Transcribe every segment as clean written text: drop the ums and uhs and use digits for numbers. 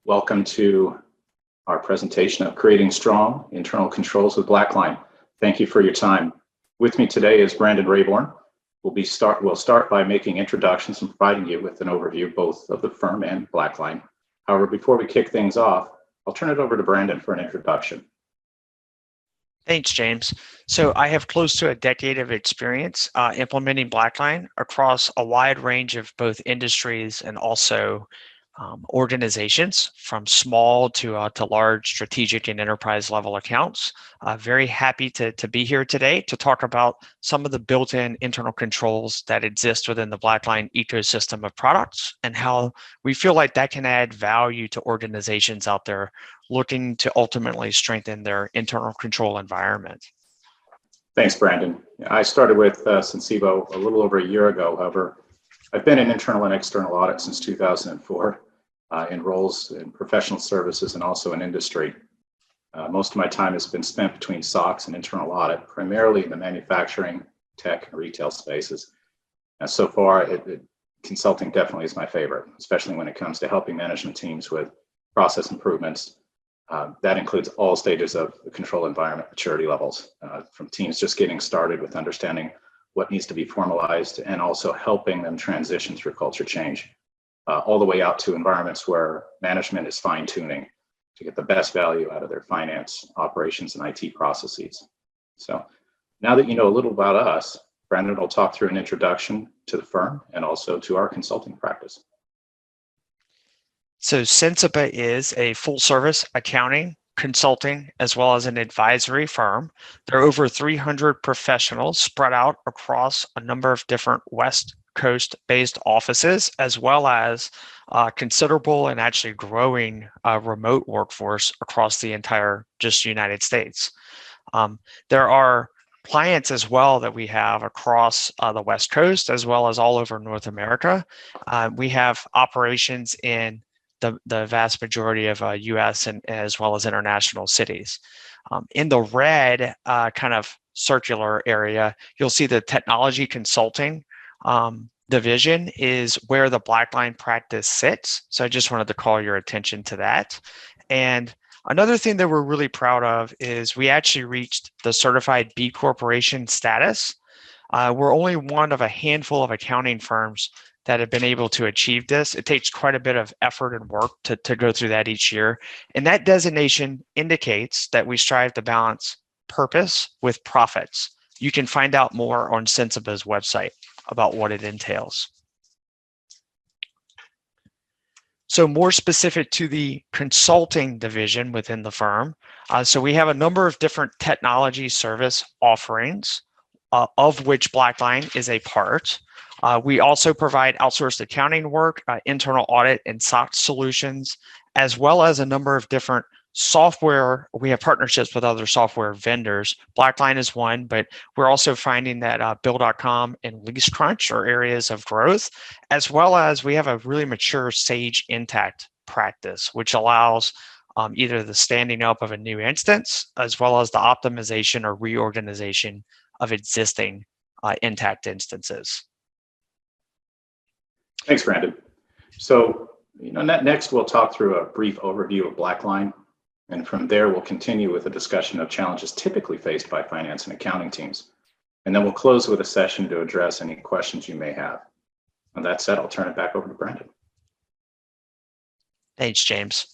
Welcome to our presentation of creating strong internal controls with BlackLine. Thank you for your time. With me today is Brandon Rayborn. We'll start by making introductions and providing you with an overview both of the firm and BlackLine. However, before we kick things off, I'll turn it over to Brandon for an introduction. Thanks, James. So I have close to a decade of experience implementing BlackLine across a wide range of both industries and also organizations, from small to large strategic and enterprise level accounts. Very happy to be here today to talk about some of the built-in internal controls that exist within the BlackLine ecosystem of products and how we feel like that can add value to organizations out there looking to ultimately strengthen their internal control environment. Thanks, Brandon. I started with Sensiba a little over a year ago. However, I've been in internal and external audit since 2004 in roles in professional services and also in industry. Most of my time has been spent between SOX and internal audit, primarily in the manufacturing, tech, and retail spaces. And so far, consulting definitely is my favorite, especially when it comes to helping management teams with process improvements. That includes all stages of the control environment maturity levels, from teams just getting started with understanding what needs to be formalized and also helping them transition through culture change, all the way out to environments where management is fine-tuning to get the best value out of their finance, operations, and IT processes. So now that you know a little about us, Brandon will talk through an introduction to the firm and also to our consulting practice. So Sensiba is a full-service accounting, consulting, as well as an advisory firm. There are over 300 professionals spread out across a number of different West Coast-based offices, as well as considerable and actually growing remote workforce across the entire just United States. There are clients as well that we have across the West Coast, as well as all over North America. We have operations in the vast majority of US and as well as international cities. In the red kind of circular area, you'll see the technology consulting division is where the BlackLine practice sits. So I just wanted to call your attention to that. And another thing that we're really proud of is we actually reached the certified B Corporation status. We're only one of a handful of accounting firms that have been able to achieve this. It takes quite a bit of effort and work to go through that each year. And that designation indicates that we strive to balance purpose with profits. You can find out more on Sensiba's website about what it entails. So more specific to the consulting division within the firm. So we have a number of different technology service offerings, of which BlackLine is a part. We also provide outsourced accounting work, internal audit and SOX solutions, as well as a number of different software. We have partnerships with other software vendors. BlackLine is one, but we're also finding that Bill.com and LeaseCrunch are areas of growth, as well as we have a really mature Sage Intacct practice, which allows either the standing up of a new instance, as well as the optimization or reorganization of existing Intacct instances. Thanks, Brandon. So, next we'll talk through a brief overview of BlackLine, and from there we'll continue with a discussion of challenges typically faced by finance and accounting teams. And then we'll close with a session to address any questions you may have. On that said, I'll turn it back over to Brandon. Thanks, James.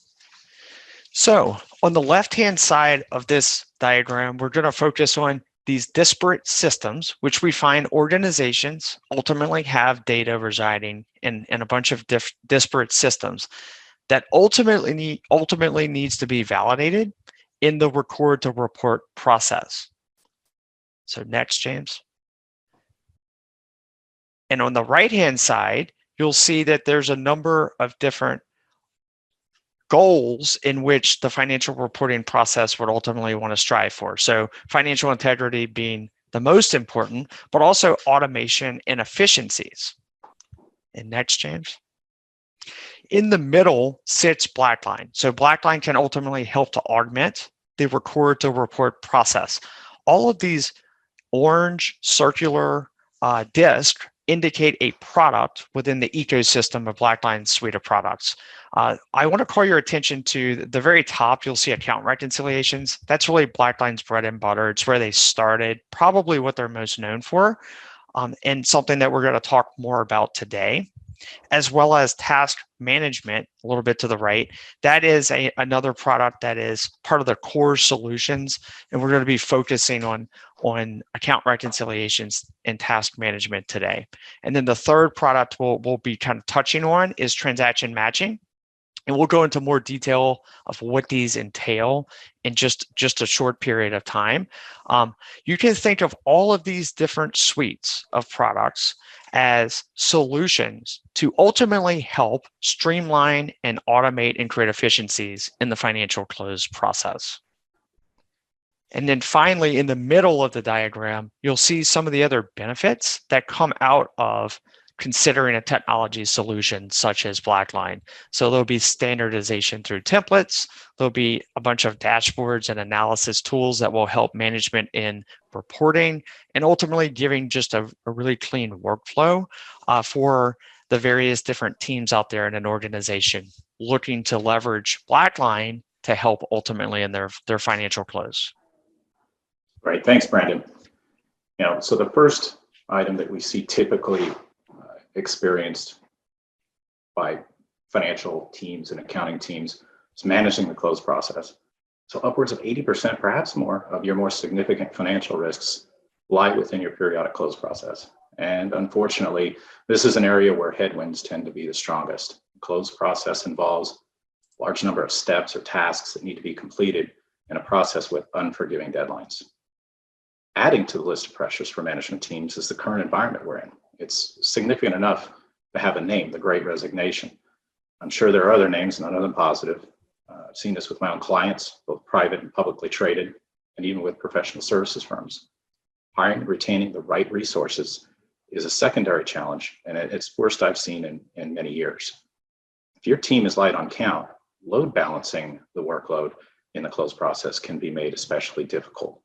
So on the left-hand side of this diagram, we're going to focus on these disparate systems, which we find organizations ultimately have data residing in a bunch of disparate systems that ultimately needs to be validated in the record to report process. So next, James. And on the right-hand side, you'll see that there's a number of different goals in which the financial reporting process would ultimately want to strive for. So financial integrity being the most important, but also automation and efficiencies. And next, James. In the middle sits BlackLine. So BlackLine can ultimately help to augment the record to report process. All of these orange circular discs indicate a product within the ecosystem of BlackLine's suite of products. I want to call your attention to the very top. You'll see account reconciliations. That's really BlackLine's bread and butter. It's where they started, probably what they're most known for, and something that we're going to talk more about today, as well as task management, a little bit to the right. That is another product that is part of the core solutions, and we're going to be focusing on account reconciliations and task management today. And then the third product we'll be kind of touching on is transaction matching. And we'll go into more detail of what these entail in just a short period of time. You can think of all of these different suites of products as solutions to ultimately help streamline and automate and create efficiencies in the financial close process. And then finally, in the middle of the diagram, you'll see some of the other benefits that come out of considering a technology solution such as BlackLine. So there'll be standardization through templates. There'll be a bunch of dashboards and analysis tools that will help management in reporting, and ultimately giving just a really clean workflow for the various different teams out there in an organization looking to leverage BlackLine to help ultimately in their financial close. Great, thanks, Brandon. So the first item that we see typically experienced by financial teams and accounting teams is managing the close process. So upwards of 80%, perhaps more, of your more significant financial risks lie within your periodic close process. And unfortunately, this is an area where headwinds tend to be the strongest. The close process involves a large number of steps or tasks that need to be completed in a process with unforgiving deadlines. Adding to the list of pressures for management teams is the current environment we're in. It's significant enough to have a name, the Great Resignation. I'm sure there are other names, none of them positive. I've seen this with my own clients, both private and publicly traded, and even with professional services firms. Hiring and retaining the right resources is a secondary challenge, and it's worst I've seen in many years. If your team is light on count, load balancing the workload in the close process can be made especially difficult.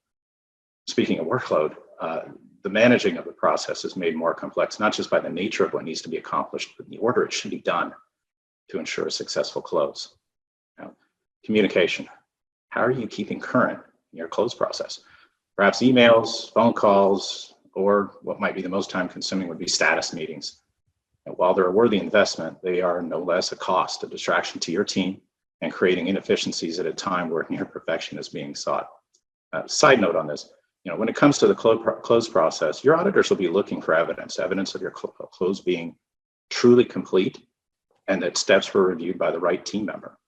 Speaking of workload, the managing of the process is made more complex, not just by the nature of what needs to be accomplished, but the order it should be done to ensure a successful close. Now, communication. How are you keeping current in your close process? Perhaps emails, phone calls, or what might be the most time consuming would be status meetings. And while they're a worthy investment, they are no less a cost, a distraction to your team, and creating inefficiencies at a time where near perfection is being sought. Side note on this, when it comes to the close process, your auditors will be looking for evidence of your close being truly complete and that steps were reviewed by the right team member.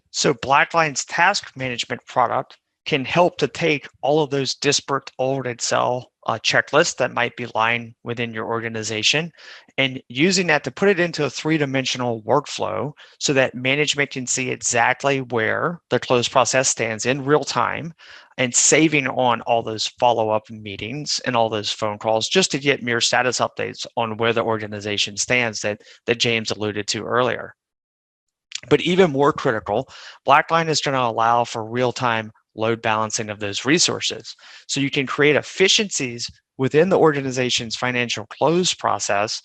So BlackLine's task management product can help to take all of those disparate old Excel checklists that might be lying within your organization and using that to put it into a three-dimensional workflow so that management can see exactly where the close process stands in real time, and saving on all those follow-up meetings and all those phone calls just to get mere status updates on where the organization stands that James alluded to earlier. But even more critical, BlackLine is going to allow for real-time load balancing of those resources. So you can create efficiencies within the organization's financial close process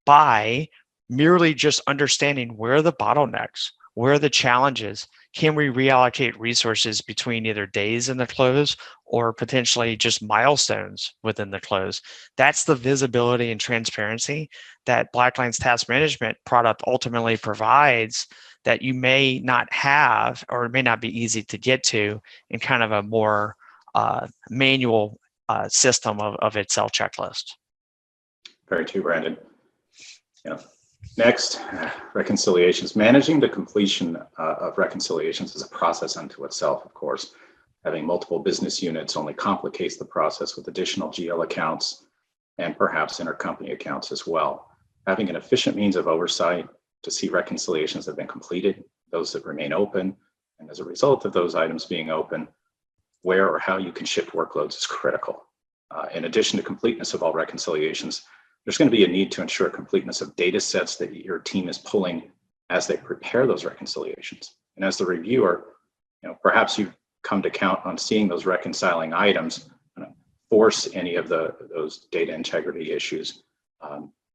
by merely just understanding where are the bottlenecks, where are the challenges, can we reallocate resources between either days in the close or potentially just milestones within the close. That's the visibility and transparency that BlackLine's task management product ultimately provides that you may not have, or it may not be easy to get to in kind of a more manual system of Excel checklist. Very true, Brandon. Next, reconciliations. Managing the completion of reconciliations is a process unto itself, of course. Having multiple business units only complicates the process with additional GL accounts and perhaps intercompany accounts as well. Having an efficient means of oversight to see reconciliations that have been completed, those that remain open, and as a result of those items being open, where or how you can shift workloads is critical. In addition to completeness of all reconciliations, there's going to be a need to ensure completeness of data sets that your team is pulling as they prepare those reconciliations. And as the reviewer, perhaps you've come to count on seeing those reconciling items force any of those data integrity issues.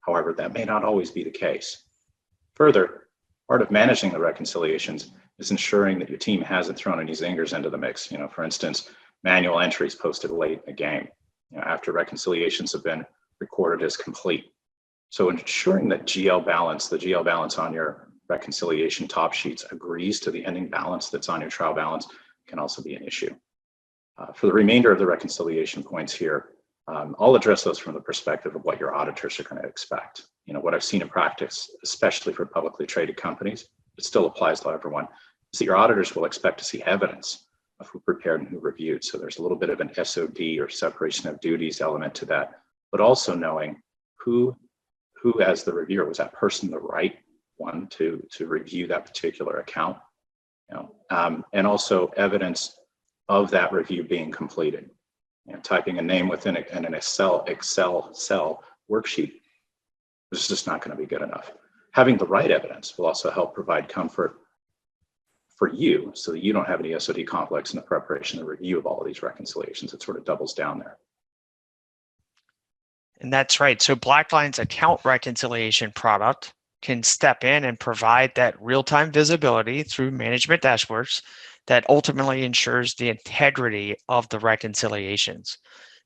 However, that may not always be the case. Further, part of managing the reconciliations is ensuring that your team hasn't thrown any zingers into the mix. For instance, manual entries posted late in the game, after reconciliations have been recorded as complete. So ensuring that the GL balance on your reconciliation top sheets agrees to the ending balance that's on your trial balance can also be an issue. For the remainder of the reconciliation points here, I'll address those from the perspective of what your auditors are going to expect. What I've seen in practice, especially for publicly traded companies, it still applies to everyone, is that your auditors will expect to see evidence of who prepared and who reviewed. So there's a little bit of an SOD or separation of duties element to that, but also knowing who as the reviewer, was that person the right one to review that particular account, and also evidence of that review being completed. Typing a name within an Excel cell worksheet is just not going to be good enough. Having the right evidence will also help provide comfort for you so that you don't have any SOD conflicts in the preparation and review of all of these reconciliations. It sort of doubles down there. And that's right. So BlackLine's account reconciliation product can step in and provide that real-time visibility through management dashboards that ultimately ensures the integrity of the reconciliations.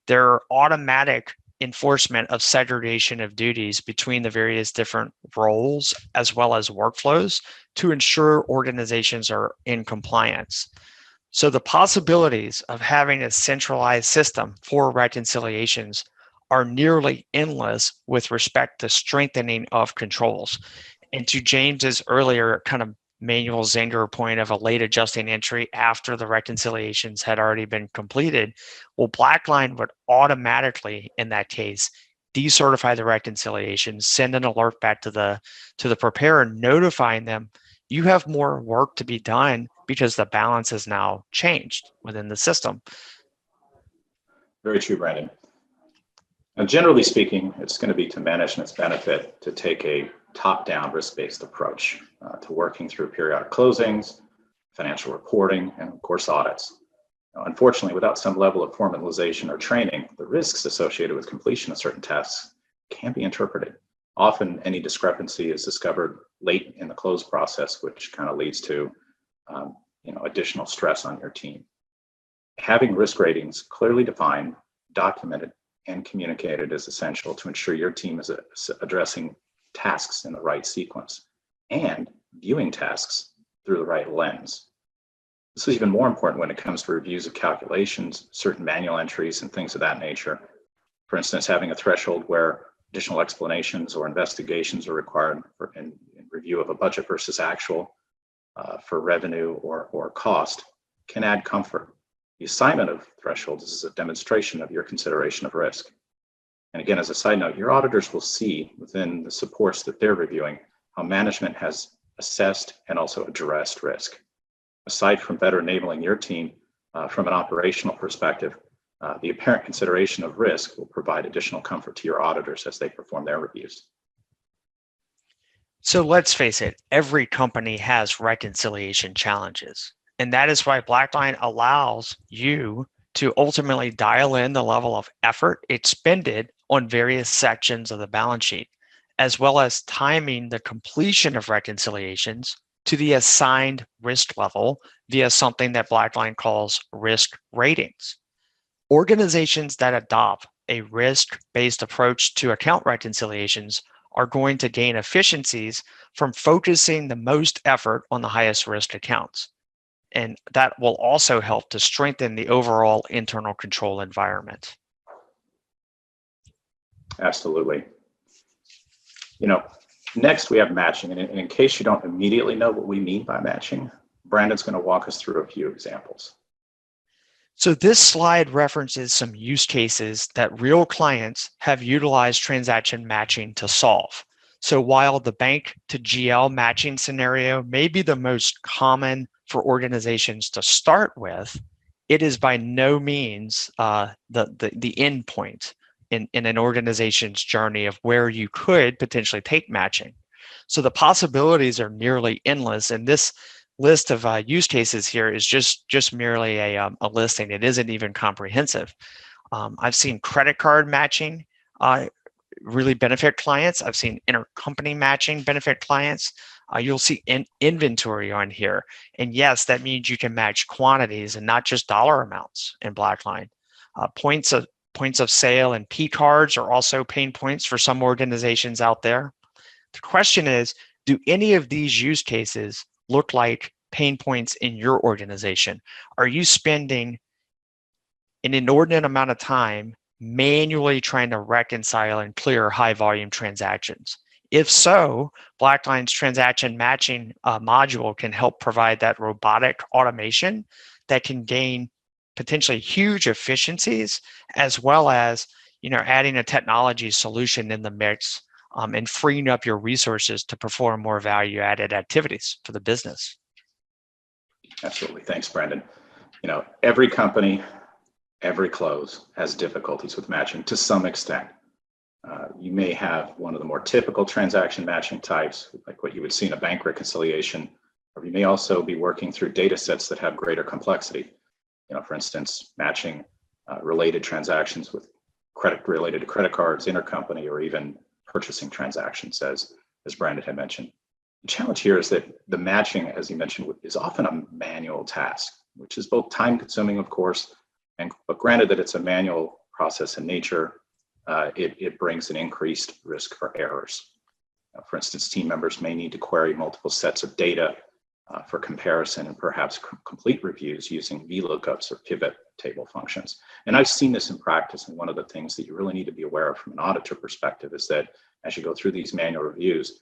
There are automatic enforcement of segregation of duties between the various different roles as well as workflows to ensure organizations are in compliance. So the possibilities of having a centralized system for reconciliations are nearly endless with respect to strengthening of controls. And to James's earlier kind of manual zinger point of a late adjusting entry after the reconciliations had already been completed, well, BlackLine would automatically, in that case, decertify the reconciliation, send an alert back to the preparer, notifying them you have more work to be done because the balance is now changed within the system. Very true, Brandon. Now, generally speaking, it's going to be to management's benefit to take a top-down risk-based approach to working through periodic closings, financial reporting, and of course audits. Now, unfortunately, without some level of formalization or training, the risks associated with completion of certain tasks can be interpreted. Often any discrepancy is discovered late in the close process, which kind of leads to additional stress on your team. Having risk ratings clearly defined, documented, and communicated is essential to ensure your team is addressing tasks in the right sequence and viewing tasks through the right lens. This is even more important when it comes to reviews of calculations, certain manual entries, and things of that nature. For instance, having a threshold where additional explanations or investigations are required in review of a budget versus actual for revenue or cost can add comfort. The assignment of thresholds is a demonstration of your consideration of risk. And again, as a side note, your auditors will see within the supports that they're reviewing how management has assessed and also addressed risk. Aside from better enabling your team from an operational perspective, the apparent consideration of risk will provide additional comfort to your auditors as they perform their reviews. So let's face it, every company has reconciliation challenges. And that is why BlackLine allows you to ultimately dial in the level of effort expended on various sections of the balance sheet, as well as timing the completion of reconciliations to the assigned risk level via something that BlackLine calls risk ratings. Organizations that adopt a risk-based approach to account reconciliations are going to gain efficiencies from focusing the most effort on the highest risk accounts. And that will also help to strengthen the overall internal control environment. Absolutely. Next we have matching. And in case you don't immediately know what we mean by matching, Brandon's going to walk us through a few examples. So this slide references some use cases that real clients have utilized transaction matching to solve. So while the bank to GL matching scenario may be the most common for organizations to start with, it is by no means the end point in an organization's journey of where you could potentially take matching. So the possibilities are nearly endless, and this list of use cases here is just merely a listing. It isn't even comprehensive. I've seen credit card matching really benefit clients. I've seen intercompany matching benefit clients. You'll see inventory on here. And yes, that means you can match quantities and not just dollar amounts in BlackLine. Points of sale and P cards are also pain points for some organizations out there. The question is, do any of these use cases look like pain points in your organization? Are you spending an inordinate amount of time manually trying to reconcile and clear high volume transactions? If so, BlackLine's transaction matching module can help provide that robotic automation that can gain potentially huge efficiencies, as well as adding a technology solution in the mix and freeing up your resources to perform more value-added activities for the business. Absolutely. Thanks, Brandon. Every company, every close has difficulties with matching to some extent. You may have one of the more typical transaction matching types, like what you would see in a bank reconciliation, or you may also be working through data sets that have greater complexity. For instance, matching related transactions with credit related to credit cards, intercompany, or even purchasing transactions, as Brandon had mentioned. The challenge here is that the matching, as you mentioned, is often a manual task, which is both time consuming, of course, but granted that it's a manual process in nature, it brings an increased risk for errors. For instance, team members may need to query multiple sets of data for comparison and perhaps complete reviews using VLOOKUPs or pivot table functions. And I've seen this in practice, and one of the things that you really need to be aware of from an auditor perspective is that as you go through these manual reviews,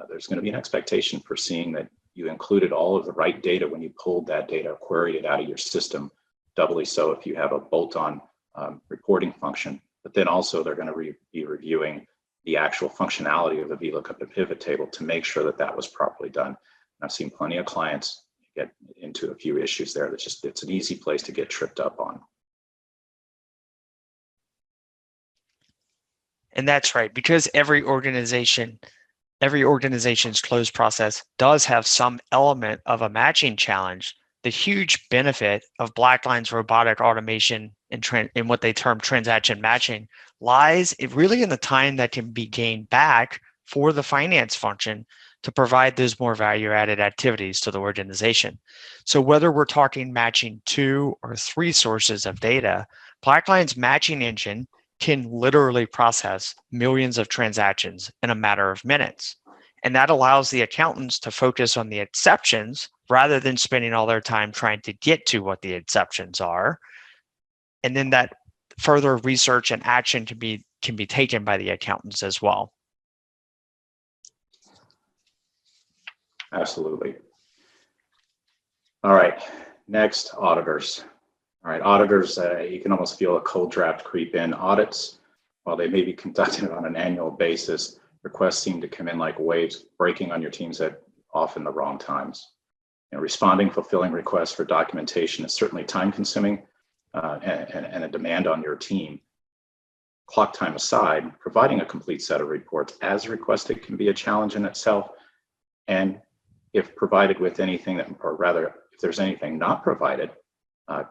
there's going to be an expectation for seeing that you included all of the right data when you pulled that data, queried it out of your system, doubly so if you have a bolt-on reporting function. But then also they're going to be reviewing the actual functionality of the VLOOKUP and pivot table to make sure that that was properly done. And I've seen plenty of clients get into a few issues there. It's an easy place to get tripped up on. And that's right, because every organization's close process does have some element of a matching challenge. The huge benefit of BlackLine's robotic automation in what they term transaction matching lies really in the time that can be gained back for the finance function to provide those more value-added activities to the organization. So whether we're talking matching 2 or 3 sources of data, BlackLine's matching engine can literally process millions of transactions in a matter of minutes. And that allows the accountants to focus on the exceptions rather than spending all their time trying to get to what the exceptions are. And then that further research and action can be taken by the accountants as well. Absolutely. All right, next, auditors. All right, auditors, you can almost feel a cold draft creep in. Audits, while they may be conducted on an annual basis, requests seem to come in like waves, breaking on your teams at often the wrong times. Responding, fulfilling requests for documentation is certainly time-consuming and a demand on your team. Clock time aside, providing a complete set of reports as requested can be a challenge in itself. And if provided with anything that, or rather, if there's anything not provided,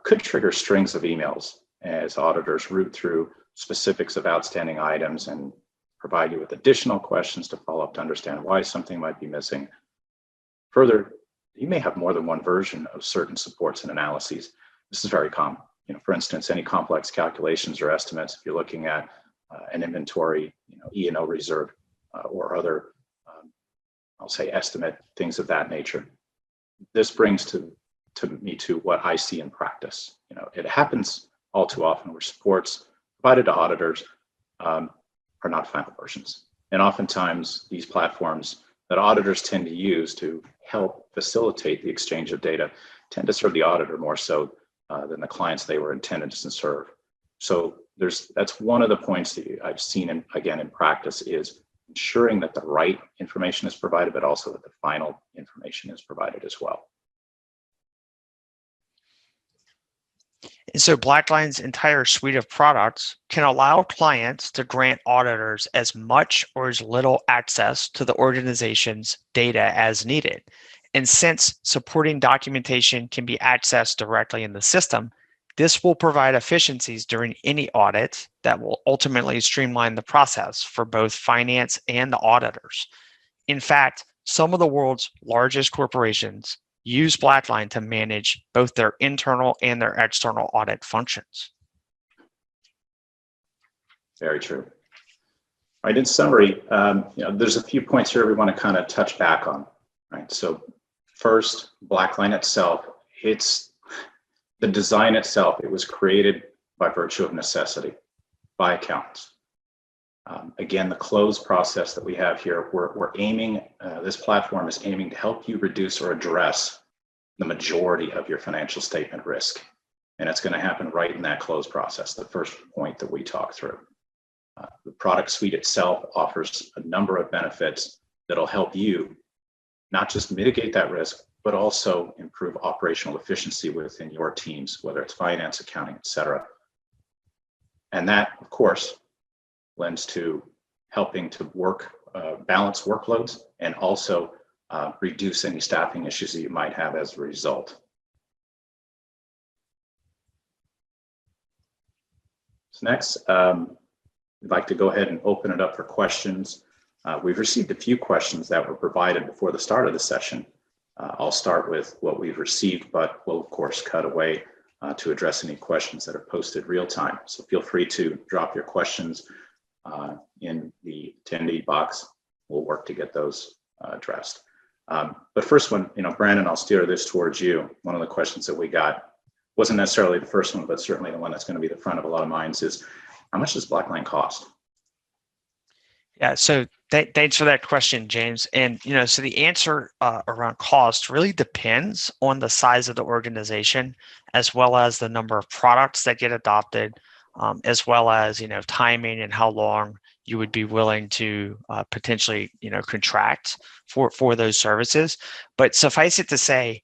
could trigger strings of emails as auditors root through specifics of outstanding items and provide you with additional questions to follow up to understand why something might be missing. Further, you may have more than one version of certain supports and analyses. This is very common. For instance, any complex calculations or estimates, if you're looking at an inventory, E&O reserve or other, I'll say estimate, things of that nature. This brings me to what I see in practice. It happens all too often where supports provided to auditors are not final versions. And oftentimes these platforms that auditors tend to use to help facilitate the exchange of data tend to serve the auditor more so than the clients they were intended to serve. So that's one of the points that I've seen in practice is ensuring that the right information is provided, but also that the final information is provided as well. And so BlackLine's entire suite of products can allow clients to grant auditors as much or as little access to the organization's data as needed. And since supporting documentation can be accessed directly in the system, This will provide efficiencies during any audit that will ultimately streamline the process for both finance and the auditors. In fact, some of the world's largest corporations use BlackLine to manage both their internal and their external audit functions. Very true. All right, in summary, there's a few points here we want to kind of touch back on, right? So first, BlackLine itself, it's the design itself, it was created by virtue of necessity by accountants. Again, the close process that we have here, we're aiming, this platform is aiming to help you reduce or address the majority of your financial statement risk. And it's going to happen right in that close process, the first point that we talked through. The product suite itself offers a number of benefits that'll help you not just mitigate that risk, but also improve operational efficiency within your teams, whether it's finance, accounting, et cetera. And that, of course, lends to helping to balance workloads and also reduce any staffing issues that you might have as a result. So next, we'd like to go ahead and open it up for questions. We've received a few questions that were provided before the start of the session. I'll start with what we've received, but we'll of course cut away to address any questions that are posted real time. So feel free to drop your questions in the attendee box. We'll work to get those addressed. But first one, Brandon, I'll steer this towards you. One of the questions that we got wasn't necessarily the first one, but certainly the one that's going to be the front of a lot of minds is, how much does BlackLine cost? Yeah, so thanks for that question, James. And so the answer around cost really depends on the size of the organization, as well as the number of products that get adopted, as well as timing and how long you would be willing to potentially contract for those services. But suffice it to say,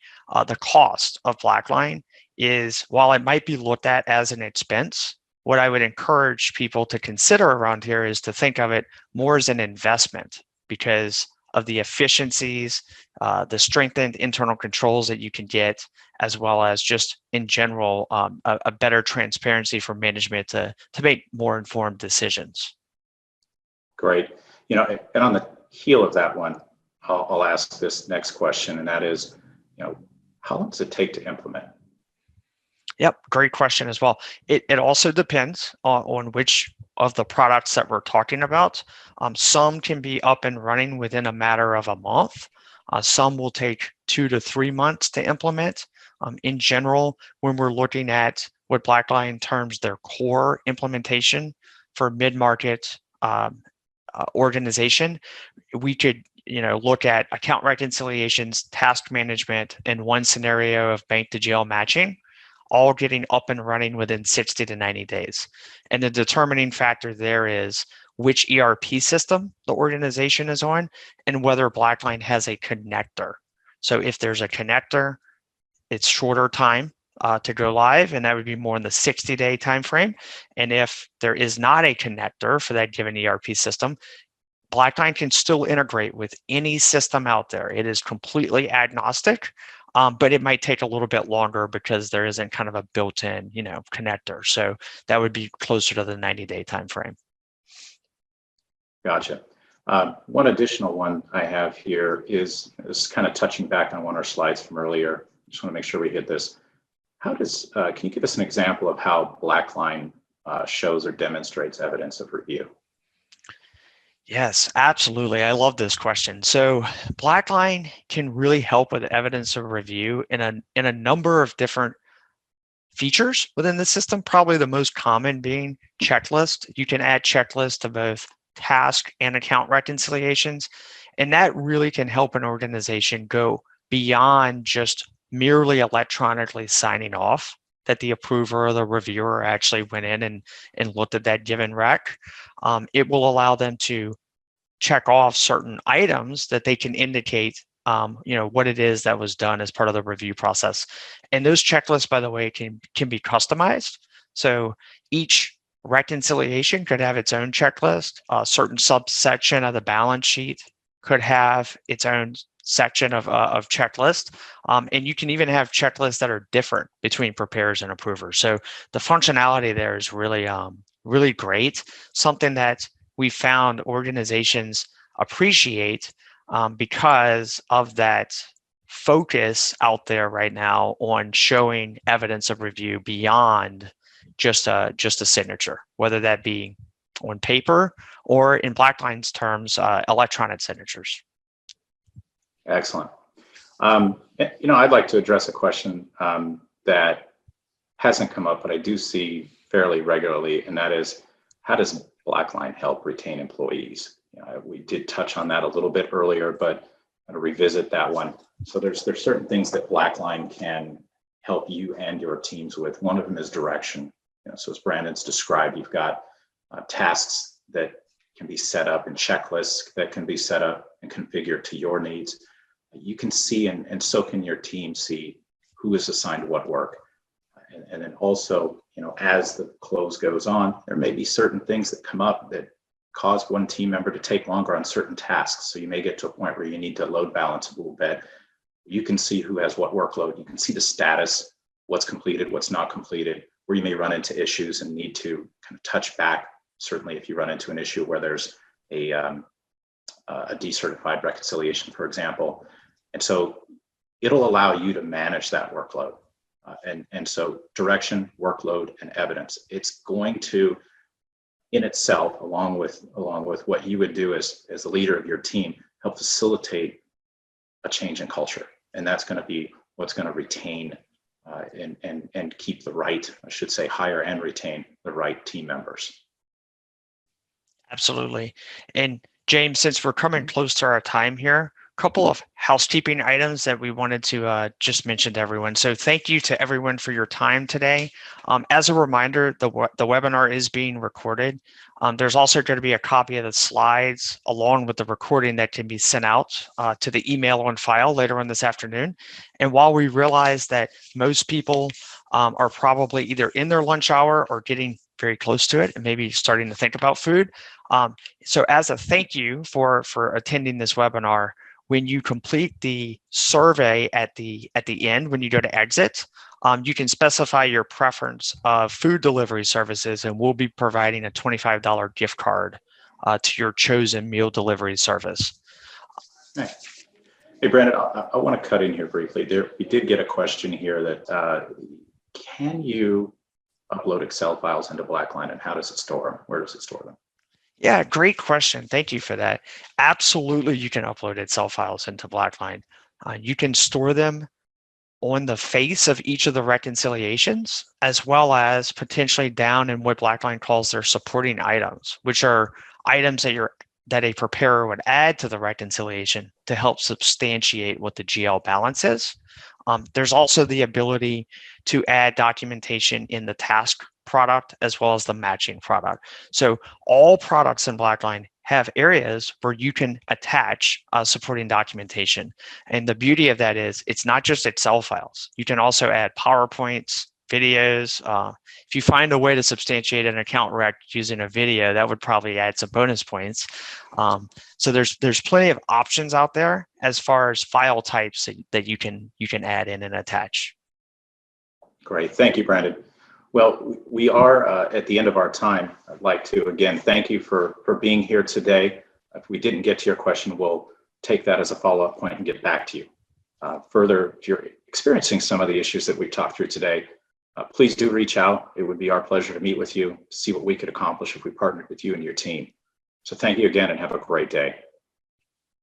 the cost of BlackLine is, while it might be looked at as an expense, what I would encourage people to consider around here is to think of it more as an investment because of the efficiencies, the strengthened internal controls that you can get, as well as just in general, a better transparency for management to make more informed decisions. Great. And on the heel of that one, I'll ask this next question, and that is, how long does it take to implement? Yep, great question as well. It also depends on which of the products that we're talking about. Some can be up and running within a matter of a month. Some will take 2 to 3 months to implement. In general, when we're looking at what BlackLine terms their core implementation for mid-market organization, we could look at account reconciliations, task management, and one scenario of bank to jail matching, all getting up and running within 60 to 90 days. And the determining factor there is which ERP system the organization is on and whether BlackLine has a connector. So if there's a connector, it's shorter time to go live, and that would be more in the 60-day time frame. And if there is not a connector for that given ERP system, BlackLine can still integrate with any system out there. It is completely agnostic. But it might take a little bit longer because there isn't kind of a built-in, connector. So that would be closer to the 90-day time frame. Gotcha. One additional one I have here is kind of touching back on one of our slides from earlier. Just want to make sure we hit this. Can you give us an example of how BlackLine shows or demonstrates evidence of review? Yes, absolutely. I love this question. So BlackLine can really help with evidence of review in a number of different features within the system, probably the most common being checklist. You can add checklists to both task and account reconciliations, and that really can help an organization go beyond just merely electronically signing off that the approver or the reviewer actually went in and looked at that given rec. It will allow them to check off certain items that they can indicate, what it is that was done as part of the review process. And those checklists, by the way, can be customized. So each reconciliation could have its own checklist. A certain subsection of the balance sheet could have its own section of checklist. And you can even have checklists that are different between preparers and approvers. So the functionality there is really, really great. Something that we found organizations appreciate because of that focus out there right now on showing evidence of review beyond just a signature, whether that be on paper or, in BlackLine's terms, electronic signatures. Excellent. I'd like to address a question that hasn't come up, but I do see fairly regularly, and that is, how does BlackLine help retain employees? We did touch on that a little bit earlier, but I'm going to revisit that one. So there's certain things that BlackLine can help you and your teams with. One of them is direction. So as Brandon's described, you've got tasks that can be set up and checklists that can be set up and configured to your needs. You can see, and so can your team see, who is assigned what work. And then also, as the close goes on, there may be certain things that come up that cause one team member to take longer on certain tasks. So you may get to a point where you need to load balance a little bit. You can see who has what workload. You can see the status, what's completed, what's not completed, where you may run into issues and need to kind of touch back. Certainly if you run into an issue where there's a decertified reconciliation, for example. And so it'll allow you to manage that workload. And so direction, workload, and evidence, it's going to, in itself, along with what you would do as the leader of your team, help facilitate a change in culture. And that's going to be what's going to retain and keep the right, I should say, hire and retain the right team members. Absolutely. And James, since we're coming close to our time here, a couple of housekeeping items that we wanted to just mention to everyone. So thank you to everyone for your time today. As a reminder, the webinar is being recorded. There's also going to be a copy of the slides along with the recording that can be sent out to the email on file later on this afternoon. And while we realize that most people are probably either in their lunch hour or getting very close to it and maybe starting to think about food. So as a thank you for attending this webinar, when you complete the survey at the end, when you go to exit, you can specify your preference of food delivery services, and we'll be providing a $25 gift card to your chosen meal delivery service. Nice. Hey, Brandon, I want to cut in here briefly. We did get a question here that can you upload Excel files into BlackLine, and how does it store them? Where does it store them? Yeah, great question. Thank you for that. Absolutely, you can upload Excel files into BlackLine. You can store them on the face of each of the reconciliations, as well as potentially down in what BlackLine calls their supporting items, which are items that a preparer would add to the reconciliation to help substantiate what the GL balance is. There's also the ability to add documentation in the task product as well as the matching product. So all products in BlackLine have areas where you can attach supporting documentation. And the beauty of that is it's not just Excel files. You can also add PowerPoints, videos. If you find a way to substantiate an account rec using a video, that would probably add some bonus points. So there's plenty of options out there as far as file types that you can add in and attach. Great, thank you, Brandon. Well, we are at the end of our time. I'd like to again thank you for being here today. If we didn't get to your question, we'll take that as a follow-up point and get back to you. Further, if you're experiencing some of the issues that we talked through today, please do reach out. It would be our pleasure to meet with you, see what we could accomplish if we partnered with you and your team. So thank you again and have a great day.